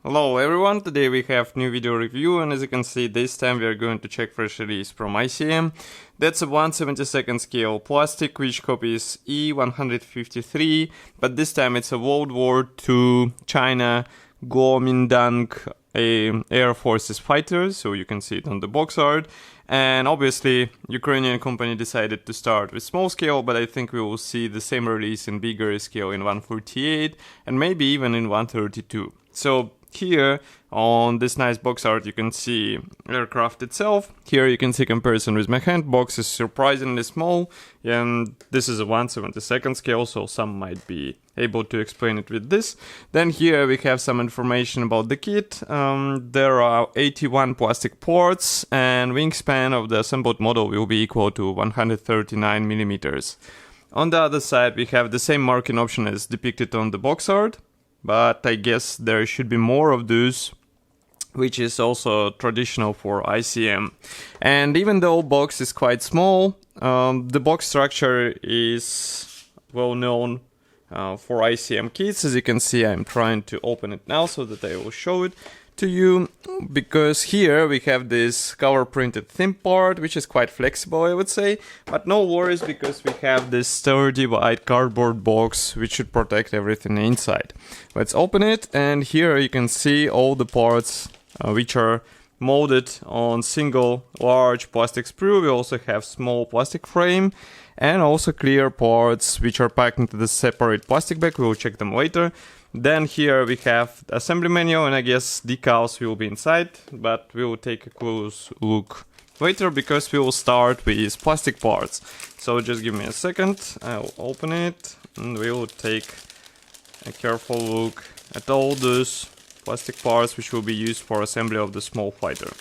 Hello everyone, today we have new video review, and as you can see this time we are going to check fresh release from ICM. That's a 1/72 scale plastic which copies I-153, but this time it's a World War II China Kuomintang Air Forces fighter, so you can see it on the box art. And obviously Ukrainian company decided to start with small scale, but I think we will see the same release in bigger scale in 148 and maybe even in 132. So here on this nice box art you can see aircraft itself. Here you can see comparison with my hand. Box is surprisingly small, and this is a 1/72 scale, so some might be able to explain it with this. Then here we have some information about the kit. There are 81 plastic ports, and wingspan of the assembled model will be equal to 139 millimeters. On the other side we have the same marking option as depicted on the box art, but I guess there should be more of those, which is also traditional for ICM. And even though box is quite small, the box structure is well known for ICM kits. As you can see, I'm trying to open it now so that I will show it to you, because here we have this cover printed thin part which is quite flexible, I would say, but no worries because we have this sturdy white cardboard box which should protect everything inside. Let's open it, and here you can see all the parts which are molded on single large plastic sprue. We also have small plastic frame and also clear parts which are packed into the separate plastic bag. We will check them later. Then here we have the assembly manual, and I guess decals will be inside, but we will take a close look later because we will start with plastic parts. So just give me a second, I'll open it and we will take a careful look at all those plastic parts which will be used for assembly of the small fighter.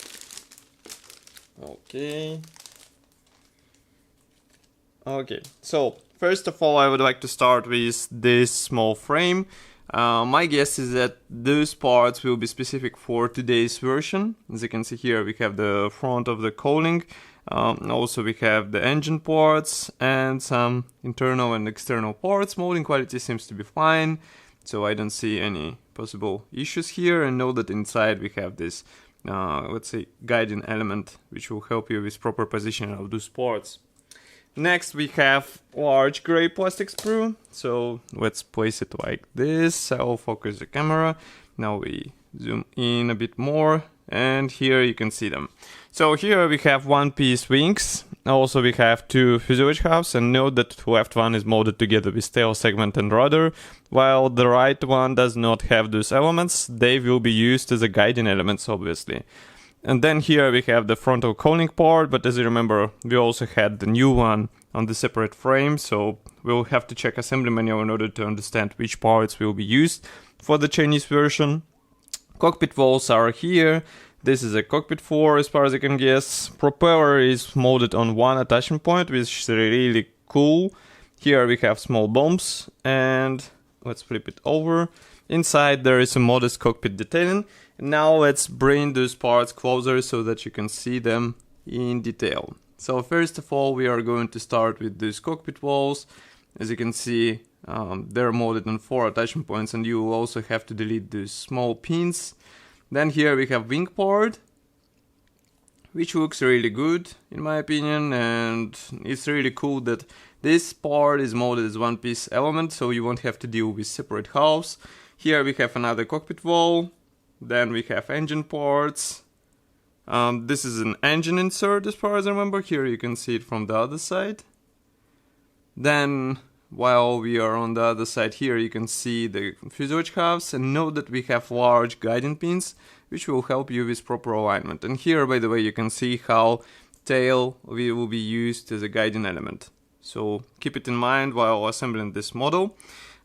Okay, so first of all I would like to start with this small frame. My guess is that those parts will be specific for today's version. As you can see here, we have the front of the cowling, also we have the engine parts and some internal and external parts. Molding quality seems to be fine, so I don't see any possible issues here. And know that inside we have this, let's say, guiding element which will help you with proper positioning of those parts. Next we have large gray plastic sprue, so let's place it like this. I'll focus the camera. Now we zoom in a bit more, and here you can see them. So here we have one-piece wings. Also we have two fuselage halves, and note that the left one is molded together with tail segment and rudder, while the right one does not have those elements. They will be used as a guiding elements, obviously. And then here we have the frontal cowling part, but as you remember, we also had the new one on the separate frame, so we'll have to check assembly manual in order to understand which parts will be used for the Chinese version. Cockpit walls are here. This is a cockpit floor as far as I can guess. Propeller is molded on one attachment point, which is really cool. Here we have small bombs, and let's flip it over. Inside there is a modest cockpit detailing. Now let's bring those parts closer so that you can see them in detail. So first of all we are going to start with these cockpit walls. As you can see, they're molded on 4 attachment points, and you will also have to delete these small pins. Then here we have wing part, which looks really good in my opinion, and it's really cool that this part is molded as one piece element, so you won't have to deal with separate halves. Here we have another cockpit wall. Then we have engine parts. This is an engine insert as far as I remember. Here you can see it from the other side. Then while we are on the other side, here you can see the fuselage halves, and note that we have large guiding pins which will help you with proper alignment. And here, by the way, you can see how tail will be used as a guiding element. So keep it in mind while assembling this model.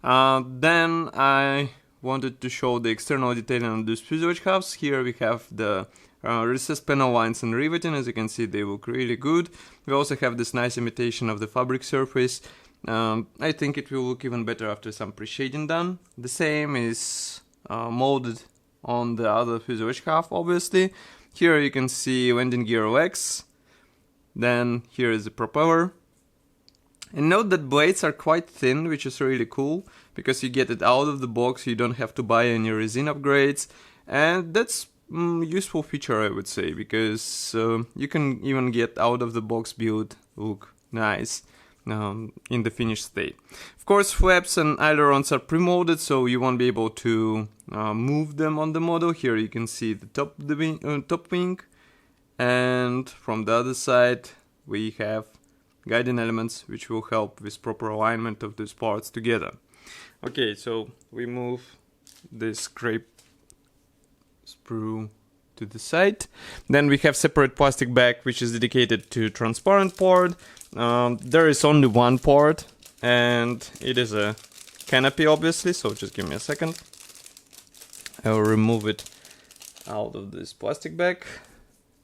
Then I wanted to show the external detailing on these fuselage halves. Here we have the recessed panel lines and riveting. As you can see, they look really good. We also have this nice imitation of the fabric surface. I think it will look even better after some pre-shading done. The same is molded on the other fuselage half, obviously. Here you can see landing gear legs. Then here is the propeller. And note that blades are quite thin, which is really cool, because you get it out of the box, you don't have to buy any resin upgrades. And that's useful feature, I would say, because you can even get out of the box build look nice in the finished state. Of course, flaps and ailerons are pre-molded, so you won't be able to move them on the model. Here you can see the top wing, and from the other side we have guiding elements which will help with proper alignment of these parts together. Okay, so we move this scrape sprue to the side. Then we have separate plastic bag which is dedicated to transparent part. There is only one part, and it is a canopy, obviously, so just give me a second. I will remove it out of this plastic bag,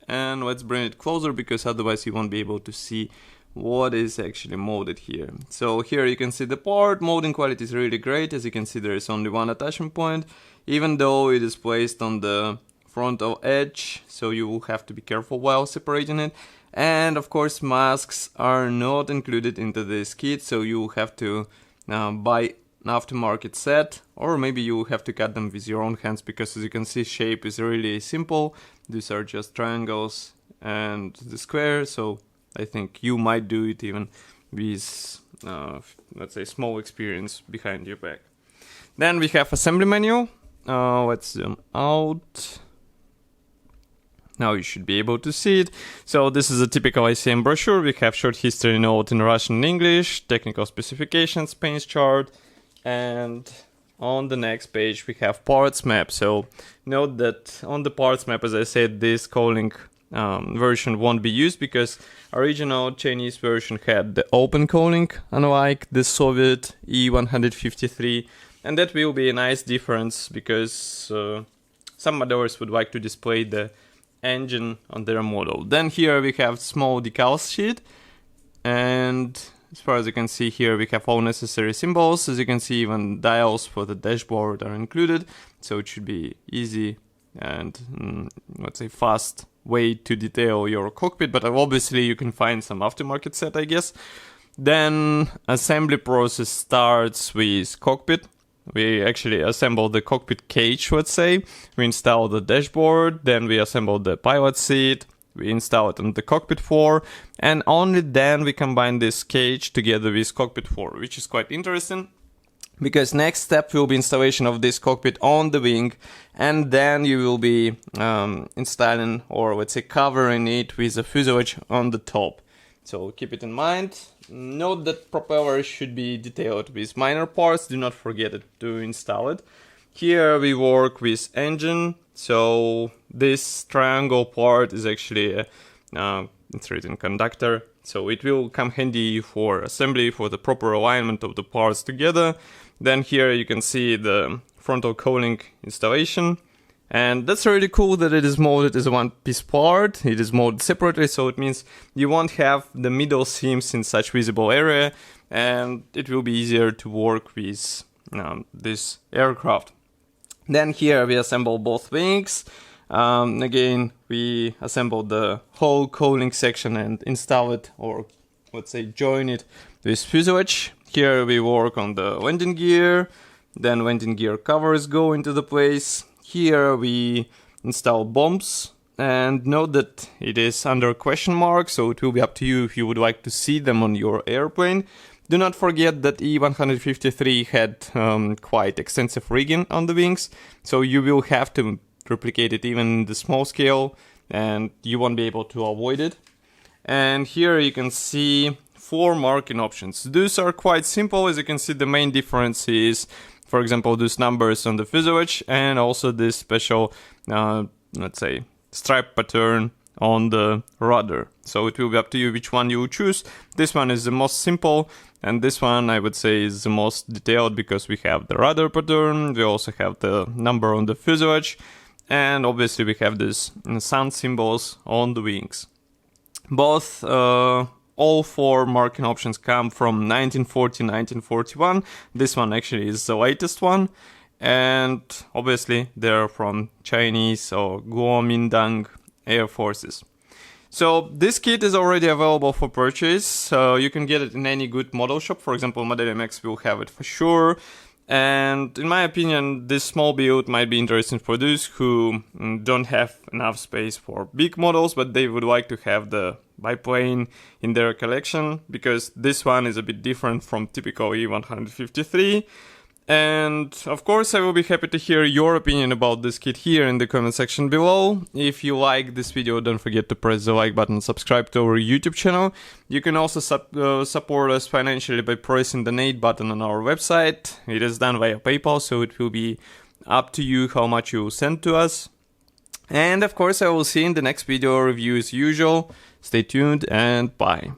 and let's bring it closer because otherwise you won't be able to see what is actually molded here. So here you can see the part. Molding quality is really great. As you can see, there is only one attachment point, even though it is placed on the frontal edge, so you will have to be careful while separating it. And of course, masks are not included into this kit, so you will have to buy an aftermarket set, or maybe you will have to cut them with your own hands, because as you can see, shape is really simple. These are just triangles and the square, so I think you might do it even with, let's say, small experience behind your back. Then we have assembly manual. Let's zoom out. Now you should be able to see it. So this is a typical ICM brochure. We have short history note in Russian and English, technical specifications, paints chart, and on the next page we have parts map. So note that on the parts map, as I said, this calling version won't be used because original Chinese version had the open calling, unlike the Soviet I-153, and that will be a nice difference because some modelers would like to display the engine on their model. Then here we have small decals sheet, and as far as you can see here we have all necessary symbols. As you can see, even dials for the dashboard are included, so it should be easy and let's say fast way to detail your cockpit, but obviously you can find some aftermarket set, I guess. Then assembly process starts with cockpit. We actually assemble the cockpit cage, let's say. We install the dashboard, then we assemble the pilot seat, we install it on the cockpit floor, and only then we combine this cage together with cockpit floor, which is quite interesting. Because next step will be installation of this cockpit on the wing, and then you will be installing, or let's say covering it with a fuselage on the top. So keep it in mind. Note that propeller should be detailed with minor parts. Do not forget to install it. Here we work with engine. So this triangle part is actually a written conductor. So it will come handy for assembly, for the proper alignment of the parts together. Then here you can see the frontal cowling installation. And that's really cool that it is molded as a one-piece part. It is molded separately, so it means you won't have the middle seams in such visible area, and it will be easier to work with this aircraft. Then here we assemble both wings. Again, we assemble the whole cowling section and install it, or let's say join it with fuselage. Here we work on the landing gear. Then landing gear covers go into the place. Here we install bombs, and note that it is under question mark, so it will be up to you if you would like to see them on your airplane. Do not forget that I-153 had quite extensive rigging on the wings, so you will have to replicate it even in the small scale, and you won't be able to avoid it. And here you can see 4 marking options. These are quite simple. As you can see, the main difference is, for example, these numbers on the fuselage, and also this special, let's say, stripe pattern on the rudder. So it will be up to you which one you choose. This one is the most simple, and this one I would say is the most detailed because we have the rudder pattern, we also have the number on the fuselage, and obviously we have these sun symbols on the wings. Both all 4 marking options come from 1940-1941. This one actually is the latest one, and obviously they're from Chinese or Kuomintang Air Forces. So this kit is already available for purchase. You can get it in any good model shop. For example, Model MX will have it for sure. And in my opinion, this small build might be interesting for those who don't have enough space for big models, but they would like to have the biplane in their collection, because this one is a bit different from typical I-153. And of course, I will be happy to hear your opinion about this kit here in the comment section below. If you like this video, don't forget to press the like button and subscribe to our YouTube channel. You can also support us financially by pressing the donate button on our website. It is done via PayPal, so it will be up to you how much you will send to us. And of course, I will see you in the next video review as usual. Stay tuned and bye.